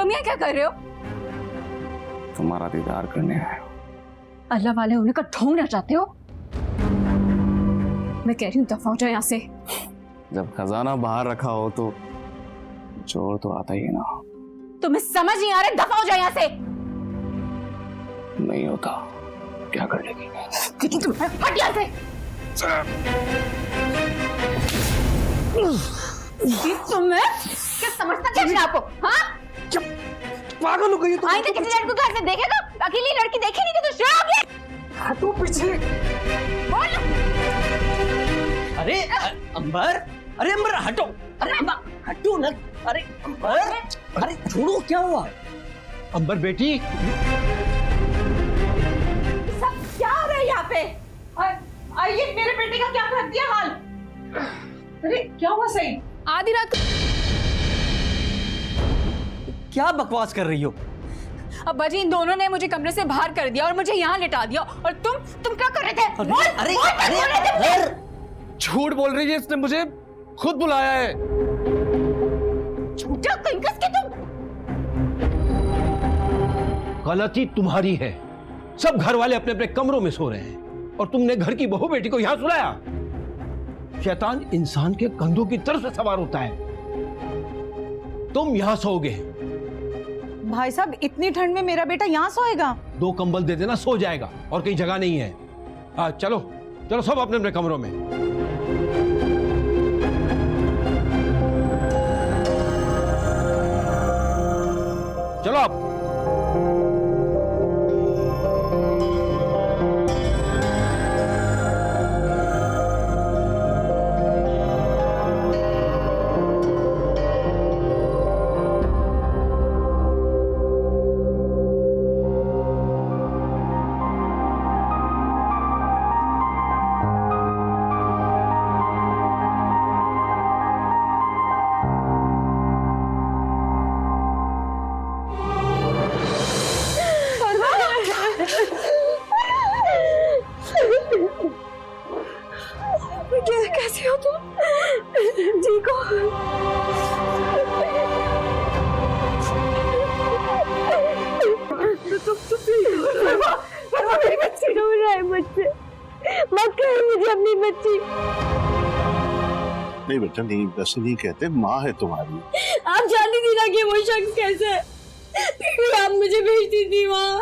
तुम यहाँ क्या कर रहे हो? तुम्हारा दीदार करने आया। अल्लाह वाले होने का ढोंग रचाते हो। मैं कह रही हूँ दफा हो जाओ यहाँ से। जब खजाना बाहर रखा हो तो चोर तो आता ही है ना। तुम्हें समझ नहीं आ रहा, दफा हो जाओ यहाँ से। नहीं होता क्या कर लेगी? हट यहाँ से। तुम्हें क्या समझता क्या अपने आपको? हाँ? पागल हो गई तुम। आइंदा किसी लड़की को ऐसे देखेगा? अकेली लड़की देखी नहीं थी तो शराब। हटो पीछे। बोल। अरे अंबर, अरे अंबर हटो, अरे अंबर हटो ना, अरे अंबर, अरे छोड़ो, क्या हुआ? अंबर बेटी, सब क्या हो रहा है यहाँ पे? आइए, मेरे बेटे का क्या कर दिया हाल? अरे क्या हुआ सही? आधी रात को क्या बकवास कर रही हो? अब्बा जी, इन दोनों ने मुझे कमरे से बाहर कर दिया और मुझे यहाँ लिटा दिया। और तुम क्या कर रहे थे? अरे बोल, अरे बोल, अरे बोल रहे थे? अंबर, झूठ बोल रही है, इसने मुझे खुद बुलाया है। झूठा कंकस के तुम। गलती तुम्हारी है। सब घर वाले अपने अपने कमरों में सो रहे हैं और तुमने घर की बहू बेटी को यहां सुलाया। शैतान इंसान के कंधों की तरफ से सवार होता है। तुम यहां सोओगे। भाई साहब, इतनी ठंड में मेरा बेटा यहाँ सोएगा? 2 कंबल दे देना, सो जाएगा, और कहीं जगह नहीं है। चलो चलो, सब अपने अपने कमरों में। चलो आप। कैसे हो तुम? ठीक हो? मेरी बच्ची रो रहा है मुझसे। मत कहो मुझे अपनी बच्ची। नहीं बेटा, नहीं, वैसे नहीं कहते, माँ है तुम्हारी। आप जानती थी ना कि वो शख्स कैसे है, फिर आप मुझे भेजती थी वहाँ।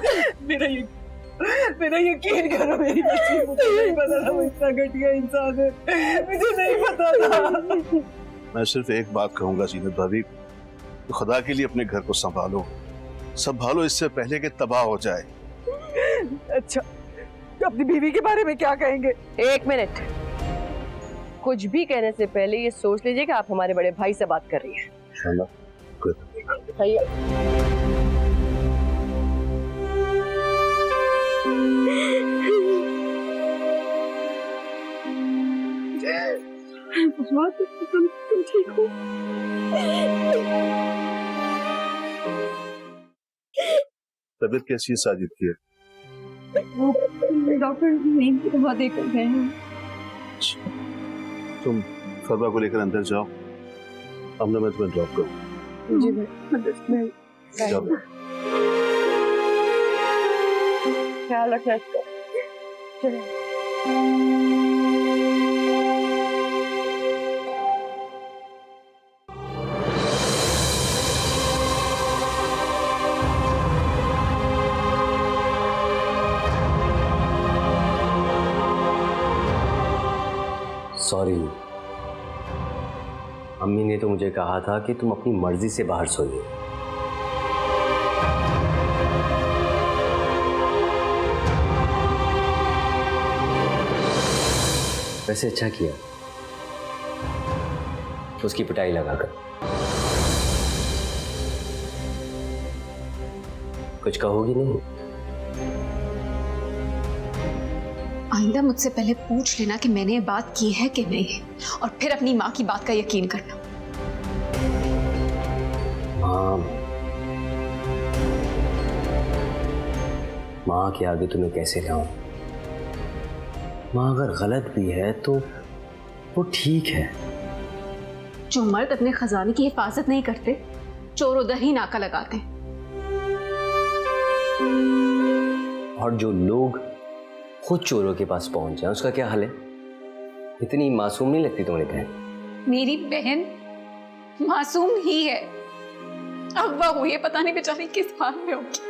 मेरा यकीन करो, मेरी बच्ची, मुझे नहीं पता था वो इतना घटिया इंसान है, मुझे नहीं पता था। मैं सिर्फ एक बात कहूंगा जीनत भाभी, तो खुदा के लिए अपने घर को संभालो, इससे पहले कि तबाह हो जाए। अच्छा, तो अपनी बीवी के बारे में क्या कहेंगे? 1 मिनट, कुछ भी कहने से पहले ये सोच लीजिए कि आप हमारे बड़े भाई से बात कर रही हैं। तुम ठीक हो? तबीयत कैसी है साजिद की? डॉक्टर नींद की दवा देकर गए हैं। तुम फरवा को लेकर अंदर जाओ, हमने मैं तुम्हें ड्रॉप करूँ। जी भाई, ख्याल रखना इसका। चलिए। सॉरी, अम्मी ने तो मुझे कहा था कि तुम अपनी मर्जी से बाहर सोइए। वैसे अच्छा किया उसकी पिटाई लगाकर। कुछ कहोगी नहीं? आइंदा मुझसे पहले पूछ लेना कि मैंने ये बात की है कि नहीं, और फिर अपनी माँ की बात का यकीन करना। माँ के आगे तुम्हें कैसे लाऊं? माँ अगर गलत भी है तो वो ठीक है। जो मर्द अपने खजाने की हिफाजत नहीं करते, चोर उधर ही नाका लगाते हैं। और जो लोग खुद चोरों के पास पहुंच जाए उसका क्या हाल है? इतनी मासूम नहीं लगती तुम्हारी बहन। मेरी बहन मासूम ही है। अगवा हुई है, पता नहीं बेचारी किस हाल में होगी।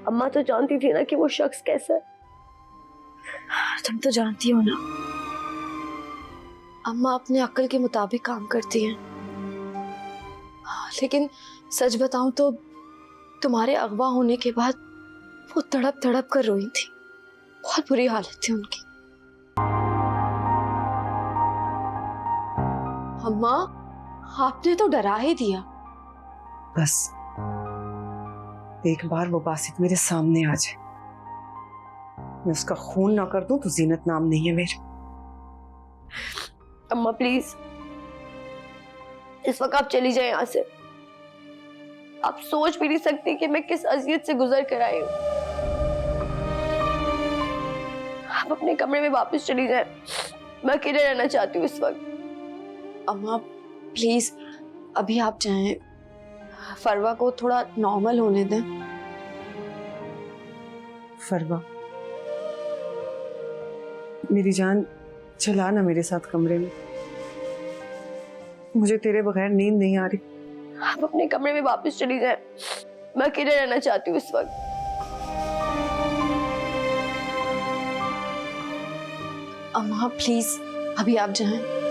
अम्मा तो जानती थी ना कि वो शख्स कैसा है। तुम तो जानती हो ना, अम्मा अपने अक्ल के मुताबिक काम करती हैं। लेकिन सच बताऊं तो तुम्हारे अगवा होने के बाद वो तड़प तड़प कर रोई थी। बहुत बुरी हालत थी उनकी। अम्मा, आपने तो डरा ही दिया। बस एक बार वो बासित मेरे सामने आ जाए, मैं उसका खून ना कर दूं तो जीनत नाम नहीं है मेरे। अम्मा प्लीज, इस वक्त आप चली जाए यहाँ से। आप सोच भी नहीं सकती कि मैं किस अजियत से गुजर कर आई हूँ। आप अपने कमरे में वापस चली जाए, मैं अकेले रहना चाहती हूँ इस वक्त। अम्मा प्लीज, अभी आप जाएं, फरवा को थोड़ा नॉर्मल होने दें। फरवा, मेरी जान, चला ना मेरे साथ कमरे में। मुझे तेरे बगैर नींद नहीं आ रही। आप अपने कमरे में वापस चली जाए, मैं अकेले रहना चाहती हूँ इस वक्त। अम्मा प्लीज, अभी आप जाएं।